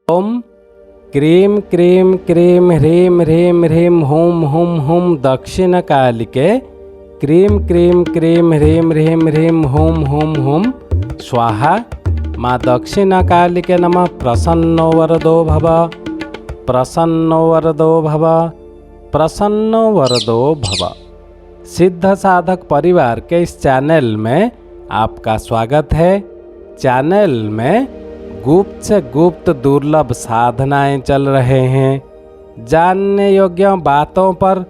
ओम क्रीं क्रीं क्रीं ह्रीं ह्रीं ह्रीं हुं हुं हुं दक्षिणकालिके क्रीं क्रीं क्रीं ह्रीं ह्रीं ह्रीं हुं हुं हुं स्वाहा। माँ दक्षिणकालिके नमः। प्रसन्नो वरदो भव, प्रसन्नो वरदो भव, प्रसन्नो वरदो भव। सिद्ध साधक परिवार के इस चैनल में आपका स्वागत है। चैनल में गुप्त से गुप्त दुर्लभ साधनाएं चल रहे हैं। जानने योग्य बातों पर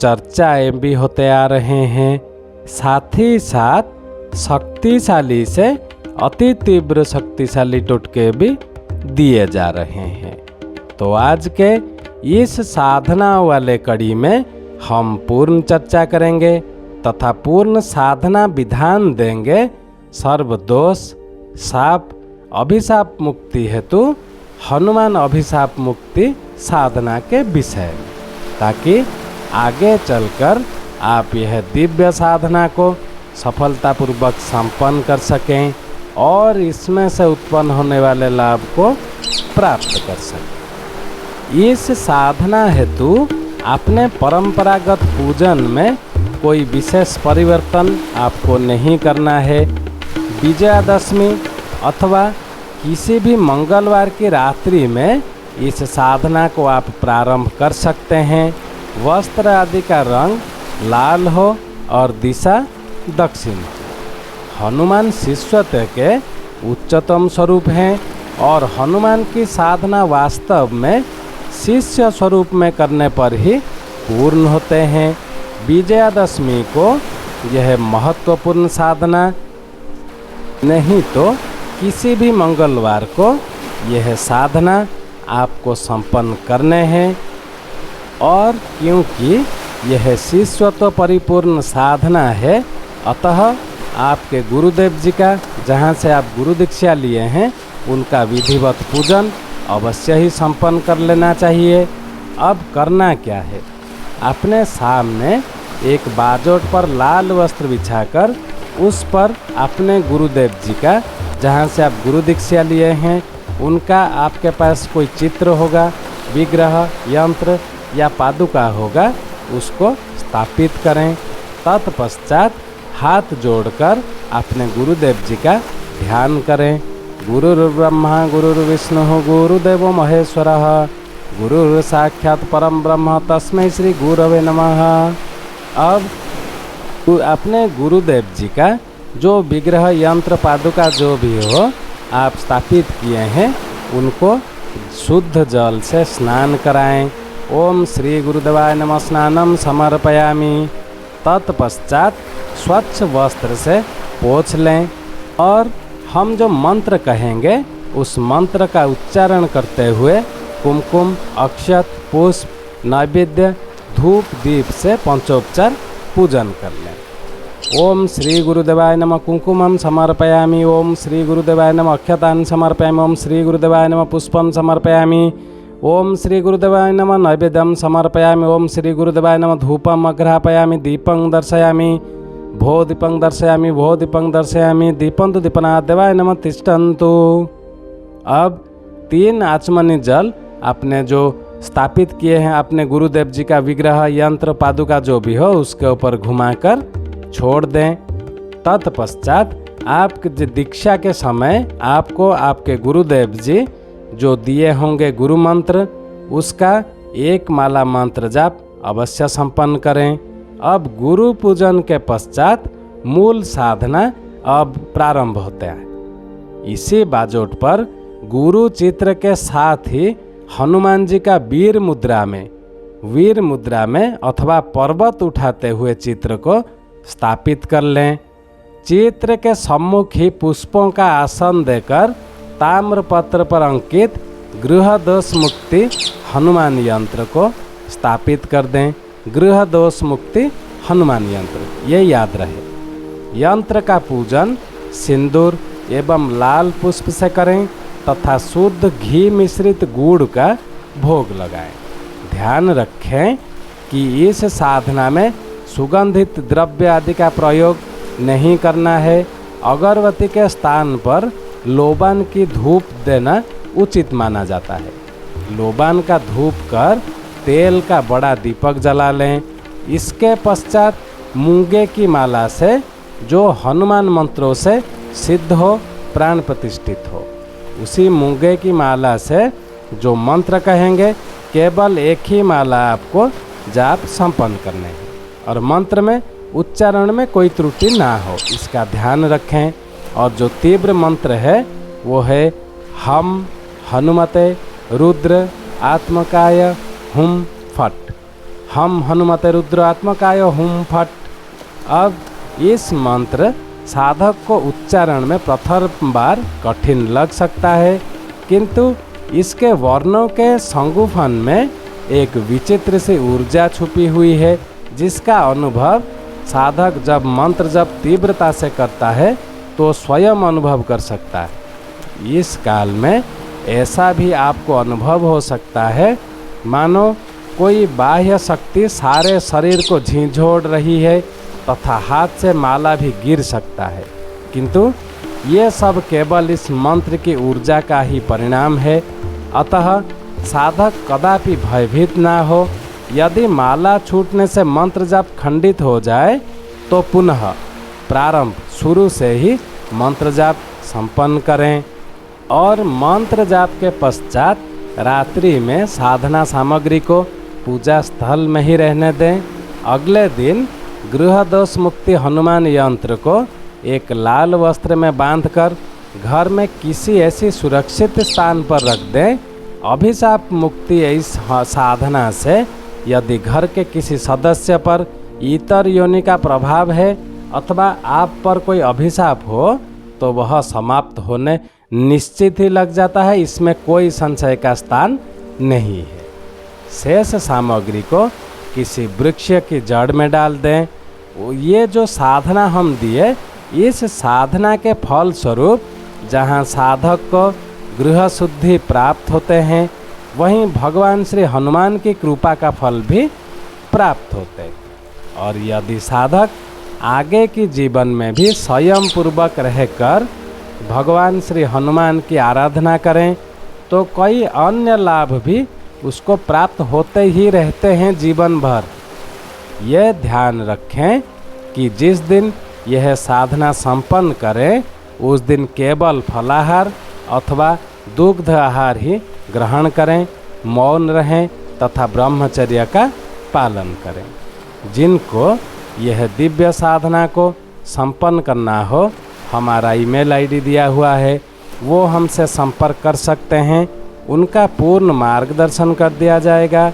चर्चाएं भी होते आ रहे हैं। साथ ही साथ शक्तिशाली से अति तीव्र शक्तिशाली टोटके भी दिए जा रहे हैं। तो आज के इस साधना वाले कड़ी में हम पूर्ण चर्चा करेंगे तथा पूर्ण साधना विधान देंगे। सर्वदोष शाप अभिशाप मुक्ति हेतु हनुमान अभिशाप मुक्ति साधना के विषय, ताकि आगे चलकर आप यह दिव्य साधना को सफलतापूर्वक संपन्न कर सकें और इसमें से उत्पन्न होने वाले लाभ को प्राप्त कर सकें। इस साधना हेतु अपने परंपरागत पूजन में कोई विशेष परिवर्तन आपको नहीं करना है। विजयादशमी अथवा किसी भी मंगलवार की रात्रि में इस साधना को आप प्रारंभ कर सकते हैं। वस्त्र आदि का रंग लाल हो और दिशा दक्षिण। हनुमान शिष्यत्व के उच्चतम स्वरूप हैं और हनुमान की साधना वास्तव में शिष्य स्वरूप में करने पर ही पूर्ण होते हैं। विजयादशमी को यह महत्वपूर्ण साधना, नहीं तो किसी भी मंगलवार को यह साधना आपको संपन्न करने हैं। और क्योंकि यह शिष्यत्व परिपूर्ण साधना है, अतः आपके गुरुदेव जी का, जहाँ से आप गुरु दीक्षा लिए हैं, उनका विधिवत पूजन अवश्य ही संपन्न कर लेना चाहिए। अब करना क्या है? अपने सामने एक बाजोट पर लाल वस्त्र बिछाकर उस पर अपने गुरुदेव जी का, जहाँ से आप गुरु दीक्षा लिए हैं, उनका आपके पास कोई चित्र होगा, विग्रह, यंत्र या पादुका होगा, उसको स्थापित करें। तत्पश्चात हाथ जोड़कर अपने गुरुदेव जी का ध्यान करें। गुरुर्ब्रह्मा गुरुर्विष्णु गुरुदेवो महेश्वरः गुरुर् साक्षात् परम ब्रह्म तस्मै श्री गुरवे नमः। अब अपने गुरुदेव जी का जो विग्रह, यंत्र, पादुका जो भी हो आप स्थापित किए हैं, उनको शुद्ध जल से स्नान कराएं। ओम श्री गुरुदेवाय नमः स्नानम समर्पयामि। तत्पश्चात स्वच्छ वस्त्र से पोंछ लें और हम जो मंत्र कहेंगे उस मंत्र का उच्चारण करते हुए कुमकुम, अक्षत, पुष्प, नैवेद्य, धूप, दीप से पंचोपचार पूजन कर लें। ओम श्री गुरुदेवाय नमः कुंकुमं समर्पयामि। ओम श्री गुरुदेवाय नमः अक्षतान् समर्पयामि। ओम श्री गुरुदेवाय नमः पुष्पं समर्पयामि। ओम श्री गुरुदेवाय नमः नैवेद्यं समर्पयामि। ओम श्री गुरुदेवाय नमः धूपम् अग्रापयामि। दीपं दर्शयामि। भो दीपं दर्शयामि। भो दीपं दर्शयामि। दीपन्तु दीपनाथ देवाय नमः तिष्ठन्तु। अब 3 आचमनी जल आपने जो स्थापित किए हैं अपने गुरुदेव जी का विग्रह, यंत्र, पादुका जो भी हो, उसके ऊपर घुमाकर छोड़ दें। तत्पश्चात आपके दीक्षा के समय आपको आपके गुरुदेव जी जो दिए होंगे गुरु मंत्र, उसका 1 माला मंत्र जाप अवश्य संपन्न करें। अब गुरु पूजन के पश्चात मूल साधना अब प्रारंभ होता है। इसी बाजोट पर गुरु चित्र के साथ ही हनुमान जी का वीर मुद्रा में अथवा पर्वत उठाते हुए चित्र को स्थापित कर लें। चित्र के सम्मुख ही पुष्पों का आसन देकर ताम्र पत्र पर अंकित गृह दोष मुक्ति हनुमान यंत्र को स्थापित कर दें। गृह दोष मुक्ति हनुमान यंत्र, ये याद रहे। यंत्र का पूजन सिंदूर एवं लाल पुष्प से करें तथा शुद्ध घी मिश्रित गुड़ का भोग लगाएं। ध्यान रखें कि इस साधना में सुगंधित द्रव्य आदि का प्रयोग नहीं करना है। अगरबत्ती के स्थान पर लोबान की धूप देना उचित माना जाता है। लोबान का धूप कर तेल का बड़ा दीपक जला लें। इसके पश्चात मूंगे की माला से जो हनुमान मंत्रों से सिद्ध हो, प्राण प्रतिष्ठित हो, उसी मूंगे की माला से जो मंत्र कहेंगे केवल एक ही माला आपको जाप संपन्न करने हैं और मंत्र में उच्चारण में कोई त्रुटि ना हो, इसका ध्यान रखें। और जो तीव्र मंत्र है वो है हम हनुमते रुद्र आत्मकाय हुम फट। हम हनुमते रुद्र आत्मकाय हुम फट। अब इस मंत्र साधक को उच्चारण में प्रथम बार कठिन लग सकता है, किंतु इसके वर्णों के संगुफन में एक विचित्र सी ऊर्जा छुपी हुई है, जिसका अनुभव साधक जब मंत्र जब तीव्रता से करता है तो स्वयं अनुभव कर सकता है। इस काल में ऐसा भी आपको अनुभव हो सकता है मानो कोई बाह्य शक्ति सारे शरीर को झिझोड़ रही है तथा हाथ से माला भी गिर सकता है, किंतु ये सब केवल इस मंत्र की ऊर्जा का ही परिणाम है। अतः साधक कदापि भयभीत ना हो। यदि माला छूटने से मंत्र जाप खंडित हो जाए तो पुनः प्रारंभ शुरू से ही मंत्र जाप संपन्न करें और मंत्र जाप के पश्चात रात्रि में साधना सामग्री को पूजा स्थल में ही रहने दें। अगले दिन गृह दोष मुक्ति हनुमान यंत्र को एक लाल वस्त्र में बांधकर घर में किसी ऐसी सुरक्षित स्थान पर रख दें। अभिशाप मुक्ति इस साधना से यदि घर के किसी सदस्य पर इतर योनि का प्रभाव है अथवा आप पर कोई अभिशाप हो तो वह समाप्त होने निश्चित ही लग जाता है, इसमें कोई संशय का स्थान नहीं है। शेष सामग्री को किसी वृक्ष की जड़ में डाल दें। ये जो साधना हम दिए, इस साधना के फल स्वरूप जहाँ साधक को गृह शुद्धि प्राप्त होते हैं, वहीं भगवान श्री हनुमान की कृपा का फल भी प्राप्त होते हैं। और यदि साधक आगे की जीवन में भी संयम पूर्वक रहकर भगवान श्री हनुमान की आराधना करें तो कई अन्य लाभ भी उसको प्राप्त होते ही रहते हैं जीवन भर। यह ध्यान रखें कि जिस दिन यह साधना संपन्न करें उस दिन केवल फलाहार अथवा दुग्ध आहार ही ग्रहण करें, मौन रहें तथा ब्रह्मचर्य का पालन करें। जिनको यह दिव्य साधना को संपन्न करना हो, हमारा ईमेल आईडी दिया हुआ है, वो हमसे संपर्क कर सकते हैं। उनका पूर्ण मार्गदर्शन कर दिया जाएगा।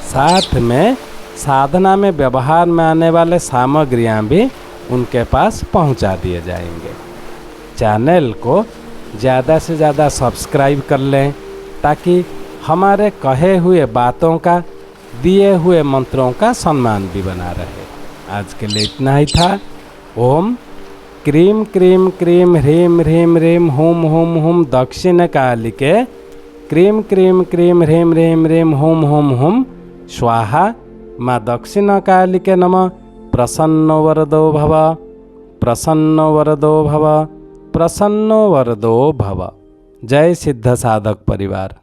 साथ में साधना में व्यवहार में आने वाले सामग्रियां भी उनके पास पहुंचा दिए जाएंगे। चैनल को ज़्यादा से ज़्यादा सब्सक्राइब कर लें ताकि हमारे कहे हुए बातों का, दिए हुए मंत्रों का सम्मान भी बना रहे। आज के लिए इतना ही था। ओम क्रीम क्रीम क्रीम ह्रीम ह्रीम ह्रीम हुम हुम हुम दक्षिण कालिके क्रीम क्रीम क्रीम ह्रीम ह्रीम ह्रीम हुम हुम हुम स्वाहा। माँ दक्षिण कालिके नमः। प्रसन्नो वरदो भव, प्रसन्नो वरदो भव, प्रसन्नो वरदो भव। जय सिद्ध साधक परिवार।